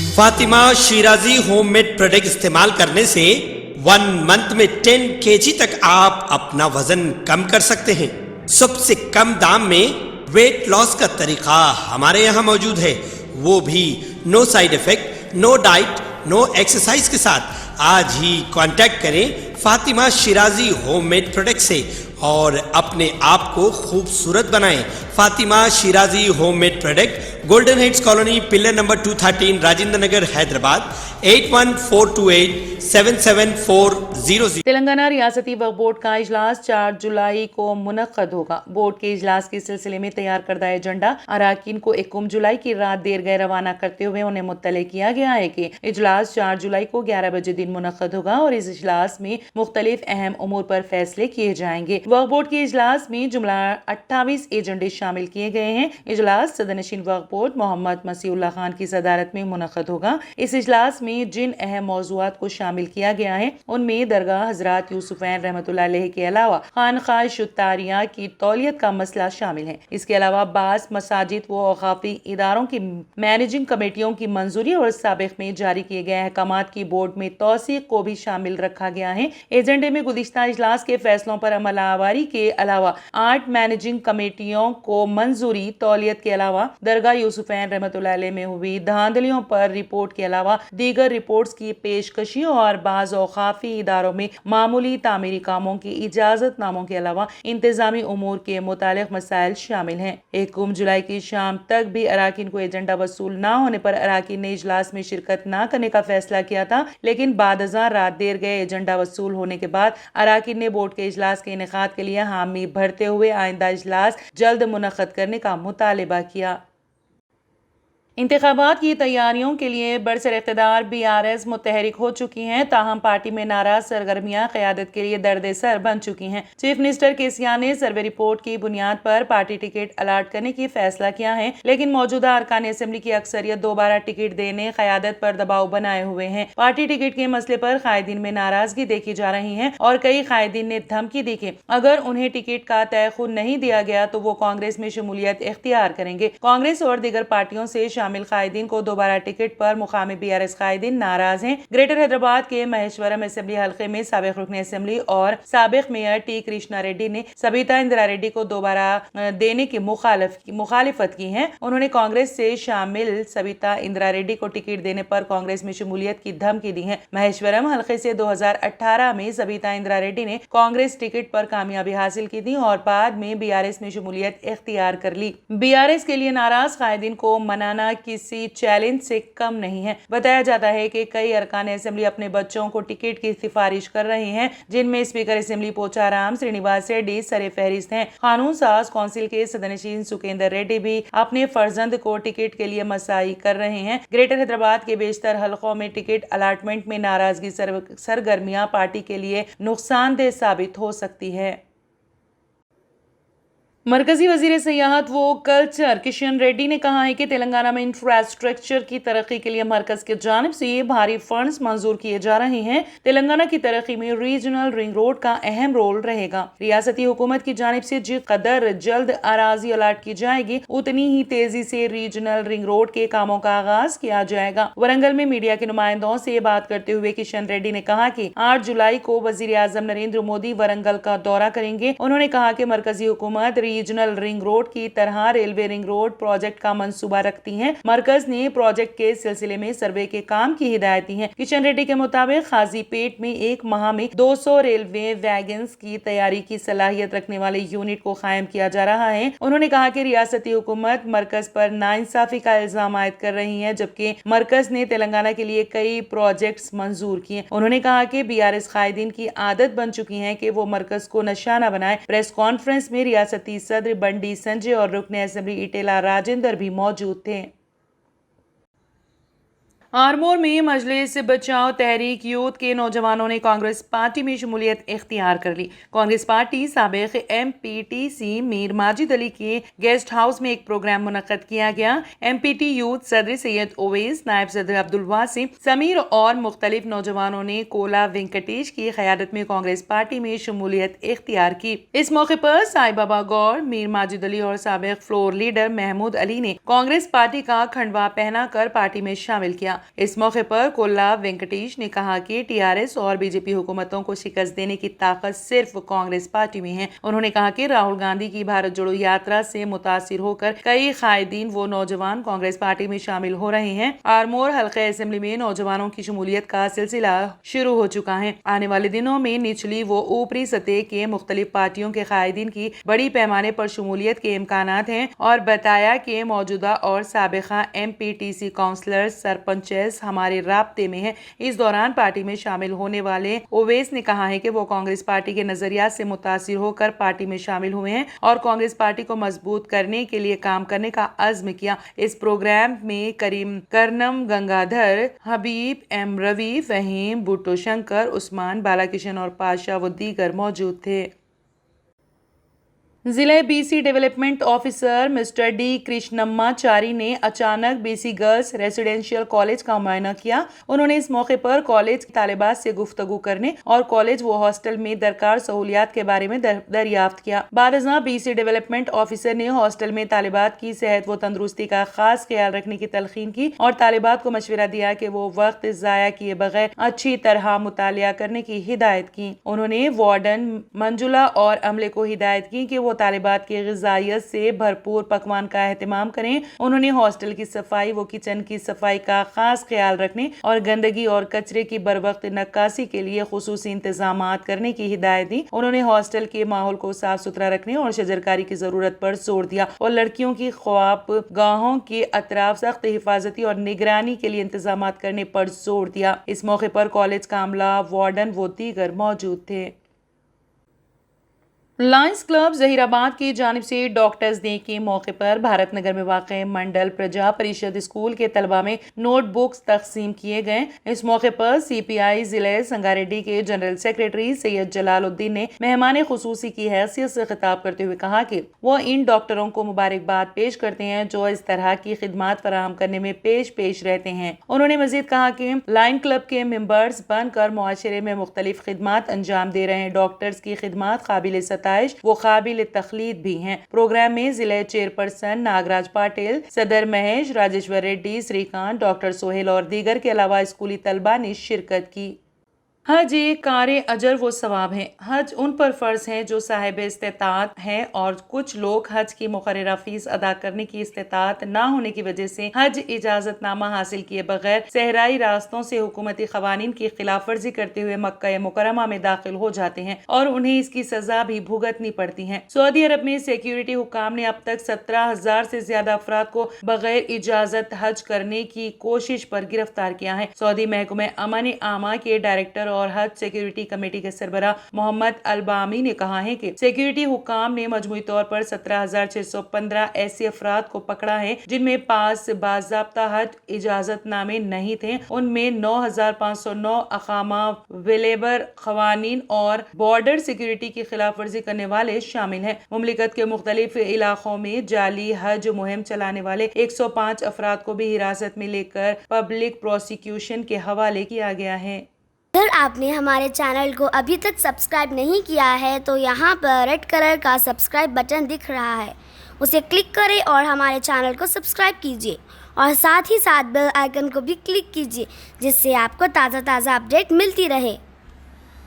Fatima Shirazi home made product استعمال کرنے سے 1 منتھ میں 10 kg تک آپ اپنا وزن کم کر سکتے ہیں۔ سب سے کم دام میں ویٹ لاس کا طریقہ ہمارے یہاں موجود ہے، وہ بھی no side effect, no diet, no exercise کے ساتھ۔ آج ہی کانٹیکٹ کریں Fatima Shirazi home made product سے اور اپنے آپ کو خوبصورت بنائیں۔ Fatima Shirazi home made product, golden heights colony, pillar number 213، Rajendra Nagar, Hyderabad, 8142877400۔ Telangana ریاستی وقف بورڈ کا اجلاس 4 جولائی کو منعقد ہوگا۔ بورڈ کے اجلاس کے سلسلے میں تیار کردہ ایجنڈا اراکین کو 1 جولائی کی رات دیر گئے روانہ کرتے ہوئے انہیں مطلع کیا گیا ہے کہ اجلاس 4 جولائی کو 11 بجے دن منعقد ہوگا اور اس اجلاس میں مختلف اہم امور پر فیصلے کیے جائیں گے۔ وقف بورڈ کے اجلاس میں جملہ 28 ایجنڈے شامل کیے گئے ہیں۔ اجلاس صدر نشین وقف بورڈ محمد مسیح اللہ خان کی صدارت میں منعقد ہوگا۔ اس اجلاس میں جن اہم موضوعات کو شامل کیا گیا ہے ان میں درگاہ حضرات یوسفین رحمۃ اللہ علیہ کے علاوہ خانقاہ شتاریہ کی تولیت کا مسئلہ شامل ہے۔ اس کے علاوہ بعض مساجد و اوقافی اداروں کی مینیجنگ کمیٹیوں کی منظوری اور سابق میں جاری کیے گئے احکامات کی بورڈ میں توثیق کو بھی شامل رکھا گیا ہے۔ ایجنڈے میں گزشتہ اجلاس کے فیصلوں پر عمل آوری کے علاوہ 8 مینیجنگ کمیٹیوں کو منظوری، تولیت کے علاوہ درگاہ یوسفین رحمۃ اللہ علیہ میں ہوئی دھاندلیوں پر رپورٹ کے علاوہ دیگر رپورٹس کی پیشکشی اور بعض اوقافی اداروں میں معمولی تعمیری کاموں کی اجازت ناموں کے علاوہ انتظامی امور کے متعلق مسائل شامل ہیں۔ 1 جولائی کی شام تک بھی اراکین کو ایجنڈا وصول نہ ہونے پر اراکین نے اجلاس میں شرکت نہ کرنے کا فیصلہ کیا تھا، لیکن بعد ازاں رات دیر گئے ایجنڈا وصول ہونے کے بعد اراکین نے بورڈ کے اجلاس کے انعقاد کے لیے حامی بھرتے ہوئے آئندہ اجلاس جلد منعقد کرنے کا مطالبہ کیا۔ انتخابات کی تیاریوں کے لیے برسر اقتدار BRS متحرک ہو چکی ہیں، تاہم پارٹی میں ناراض سرگرمیاں قیادت کے لیے درد سر بن چکی ہیں۔ چیف منسٹر کیسیا نے سروے رپورٹ کی بنیاد پر پارٹی ٹکٹ الاٹ کرنے کی فیصلہ کیا ہے، لیکن موجودہ ارکان اسمبلی کی اکثریت دوبارہ ٹکٹ دینے قیادت پر دباؤ بنائے ہوئے ہیں۔ پارٹی ٹکٹ کے مسئلے پر قائدین میں ناراضگی دیکھی جا رہی ہے اور کئی قائدین نے دھمکی دی کہ اگر انہیں ٹکٹ کا طے خود نہیں دیا گیا تو وہ کانگریس میں شمولیت اختیار کریں گے۔ کانگریس اور دیگر پارٹیوں سے شامل قائدین کو دوبارہ ٹکٹ پر مقامی BRS قائدین ناراض ہیں۔ گریٹر حیدرآباد کے مہیشورم اسمبلی حلقے میں سابق رکن اسمبلی اور سابق میئر ٹی کرشنا ریڈی نے سبیتا اندرا ریڈی کو دوبارہ دینے کی مخالفت کی ہے۔ انہوں نے کانگریس سے شامل سبیتا اندرا ریڈی کو ٹکٹ دینے پر کانگریس میں شمولیت کی دھمکی دی ہے۔ مہیشورم حلقے سے 2018 میں سبیتا اندرا ریڈی نے کانگریس ٹکٹ پر کامیابی حاصل کی تھی اور بعد میں BRS میں شمولیت اختیار کر لی۔ BRS کے لیے ناراض قائدین کو منانا کسی چیلنج سے کم نہیں ہے۔ بتایا جاتا ہے کہ کئی ارکان اسمبلی اپنے بچوں کو ٹکٹ کی سفارش کر رہے ہیں، جن میں اسپیکر اسمبلی پوچارام سرینیواس ریڈی سر فہرست ہیں۔ قانون ساز کونسل کے صدر نشین سکھیندر ریڈی بھی اپنے فرزند کو ٹکٹ کے لیے مساعی کر رہے ہیں۔ گریٹر حیدرآباد کے بیشتر حلقوں میں ٹکٹ الاٹمنٹ میں ناراضگی سرگرمیاں پارٹی کے لیے نقصان دہ ثابت ہو سکتی ہے۔ مرکزی وزیر سیاحت و کلچر کشن ریڈی نے کہا ہے کہ تلنگانہ میں انفراسٹرکچر کی ترقی کے لیے مرکز کی جانب سے بھاری فنڈز منظور کیے جا رہے ہیں۔ تلنگانہ کی ترقی میں ریجنل رنگ روڈ کا اہم رول رہے گا۔ ریاستی حکومت کی جانب سے جس قدر جلد اراضی الاٹ کی جائے گی، اتنی ہی تیزی سے ریجنل رنگ روڈ کے کاموں کا آغاز کیا جائے گا۔ ورنگل میں میڈیا کے نمائندوں سے بات کرتے ہوئے کشن ریڈی نے کہا کہ 8 جولائی کو وزیر اعظم نریندر مودی ورنگل کا دورہ کریں گے۔ انہوں نے کہا کہ مرکزی حکومت ریجنل رنگ روڈ کی طرح ریلوے رنگ روڈ پروجیکٹ کا منصوبہ رکھتی ہے۔ مرکز نے پروجیکٹ کے سلسلے میں سروے کے کام کی ہدایت دی ہے۔ کشن ریڈی کے مطابق قاضی پیٹ میں 1 ماہ میں 200 ریلوے ویگنز کی تیاری کی صلاحیت رکھنے والے یونٹ کو قائم کیا جا رہا ہے۔ انہوں نے کہا کہ ریاستی حکومت مرکز پر ناانصافی کا الزام عائد کر رہی ہے، جبکہ مرکز نے تلنگانہ کے لیے کئی پروجیکٹس منظور کیے۔ انہوں نے کہا کہ BRS قائدین کی عادت بن چکی ہے کہ وہ مرکز کو نشانہ بنائے۔ پریس کانفرنس میں ریاستی صدر بنڈی سنجے اور رکن اسمبلی ایٹیلا راجندر بھی موجود تھے۔ آرمور میں مجلس بچاؤ تحریک یوتھ کے نوجوانوں نے کانگریس پارٹی میں شمولیت اختیار کر لی۔ کانگریس پارٹی سابق MPTC میر ماجد علی کے گیسٹ ہاؤس میں ایک پروگرام منعقد کیا گیا۔ MPT یوتھ صدر سید اویس، نائب صدر عبدالواسع سمیر اور مختلف نوجوانوں نے کولا وینکٹیش کی قیادت میں کانگریس پارٹی میں شمولیت اختیار کی۔ اس موقع پر سائی بابا گور، میر ماجد علی اور سابق فلور لیڈر محمود علی نے کانگریس پارٹی کا کھنڈوا پہنا کر پارٹی میں شامل کیا۔ اس موقع پر کولا وینکٹیش نے کہا کہ TRS اور BJP حکومتوں کو شکست دینے کی طاقت صرف کانگریس پارٹی میں ہے۔ انہوں نے کہا کہ راہل گاندھی کی بھارت جوڑو یاترا سے متاثر ہو کر کئی قائدین و نوجوان کانگریس پارٹی میں شامل ہو رہے ہیں۔ آرمور حلقہ اسمبلی میں نوجوانوں کی شمولیت کا سلسلہ شروع ہو چکا ہے۔ آنے والے دنوں میں نچلی و اوپری سطح کے مختلف پارٹیوں کے قائدین کی بڑی پیمانے پر شمولیت کے امکانات ہیں، اور بتایا کہ موجودہ اور سابقہ MPTC کونسلرز سرپنچز ہمارے رابطے میں ہیں۔ اس دوران پارٹی میں شامل ہونے والے اویس نے کہا ہے کہ وہ کانگریس پارٹی کے نظریات سے متاثر ہو کر پارٹی میں شامل ہوئے ہیں اور کانگریس پارٹی کو مضبوط کرنے کے لیے کام کرنے کا عزم کیا۔ اس پروگرام میں کرنم گنگادھر، حبیب M روی، فہیم بھٹو شنکر، عثمان بالاکرشن اور پاشا و دیگر موجود تھے۔ ضلع BC development officer mister D Krishnamachari نے اچانک BC گرلز ریزیڈینشیل کالج کا معائنہ کیا۔ انہوں نے اس موقع پر کالج کی طالبات سے گفتگو کرنے اور کالج و ہاسٹل میں درکار سہولیات کے بارے میں دریافت کیا۔ بعد ازاں BC ڈیولپمنٹ آفیسر نے ہاسٹل میں طالبات کی صحت و تندرستی کا خاص خیال رکھنے کی تلقین کی اور طالبات کو مشورہ دیا کہ وہ وقت ضائع کیے بغیر اچھی طرح مطالعہ کرنے کی ہدایت کی۔ انہوں نے وارڈن منجولا اور عملے کو ہدایت کی کہ وہ طالبات کی غذائیت سے بھرپور پکوان کا اہتمام کریں۔ انہوں نے ہاسٹل کی صفائی و کچن کی صفائی کا خاص خیال رکھنے اور گندگی اور کچرے کی بروقت نکاسی کے لیے خصوصی انتظامات کرنے کی ہدایت دی۔ انہوں نے ہاسٹل کے ماحول کو صاف ستھرا رکھنے اور شجرکاری کی ضرورت پر زور دیا اور لڑکیوں کی خواب گاہوں کے اطراف سخت حفاظتی اور نگرانی کے لیے انتظامات کرنے پر زور دیا۔ اس موقع پر کالج کا عملہ، وارڈن و دیگر موجود تھے۔ لائنز کلب ظہیر آباد کی جانب سے ڈاکٹرز ڈے کے موقع پر بھارت نگر میں واقع منڈل پرجا پریشد اسکول کے طلبہ میں نوٹ بکس تقسیم کیے گئے۔ اس موقع پر CPI ضلع سنگاریڈی کے جنرل سیکریٹری سید جلال الدین نے مہمان خصوصی کی حیثیت سے خطاب کرتے ہوئے کہا کہ وہ ان ڈاکٹروں کو مبارکباد پیش کرتے ہیں جو اس طرح کی خدمات فراہم کرنے میں پیش رہتے ہیں۔ انہوں نے مزید کہا کہ لائن کلب کے ممبرز بن کر معاشرے میں مختلف خدمات انجام دے رہے ہیں۔ ڈاکٹرز کی خدمات قابل ستائش وہ قابل تخلید بھی ہیں۔ پروگرام میں ضلع چیئرپرسن ناگراج پاٹل، صدر مہیش راجیشور ریڈی، سری کانت، ڈاکٹر سہیل اور دیگر کے علاوہ اسکولی طلبہ نے شرکت کی۔ حج ایک کار اجر و ثواب ہے۔ حج ان پر فرض ہے جو صاحب استطاعت ہیں، اور کچھ لوگ حج کی مقررہ فیس ادا کرنے کی استطاعت نہ ہونے کی وجہ سے حج اجازت نامہ حاصل کیے بغیر صحرائی راستوں سے حکومتی قوانین کی خلاف ورزی کرتے ہوئے مکہ مکرمہ میں داخل ہو جاتے ہیں اور انہیں اس کی سزا بھی بھگتنی پڑتی ہے۔ سعودی عرب میں سیکیورٹی حکام نے اب تک 17,000 سے زیادہ افراد کو بغیر اجازت حج کرنے کی کوشش پر گرفتار کیا ہے۔ سعودی محکمہ امن عامہ کے ڈائریکٹر اور حج سیکیورٹی کمیٹی کے سربراہ محمد البامی نے کہا ہے کہ سیکیورٹی حکام نے مجموعی طور پر 17,615 ایسے افراد کو پکڑا ہے جن میں پاس باضابطہ حج اجازت نامے نہیں تھے۔ ان میں 9,509 اقامہ ولیبر قوانین اور بارڈر سیکیورٹی کی خلاف ورزی کرنے والے شامل ہیں۔ مملکت کے مختلف علاقوں میں جعلی حج مہم چلانے والے 105 افراد کو بھی حراست میں لے کر پبلک پروسیکیوشن کے حوالے کیا گیا ہے۔ اگر آپ نے ہمارے چینل کو ابھی تک سبسکرائب نہیں کیا ہے تو یہاں پر ریڈ کلر کا سبسکرائب بٹن دکھ رہا ہے، اسے کلک کریں اور ہمارے چینل کو سبسکرائب کیجیے اور ساتھ ہی ساتھ بیل آئیکن کو بھی کلک کیجیے جس سے آپ کو تازہ اپڈیٹ ملتی رہے۔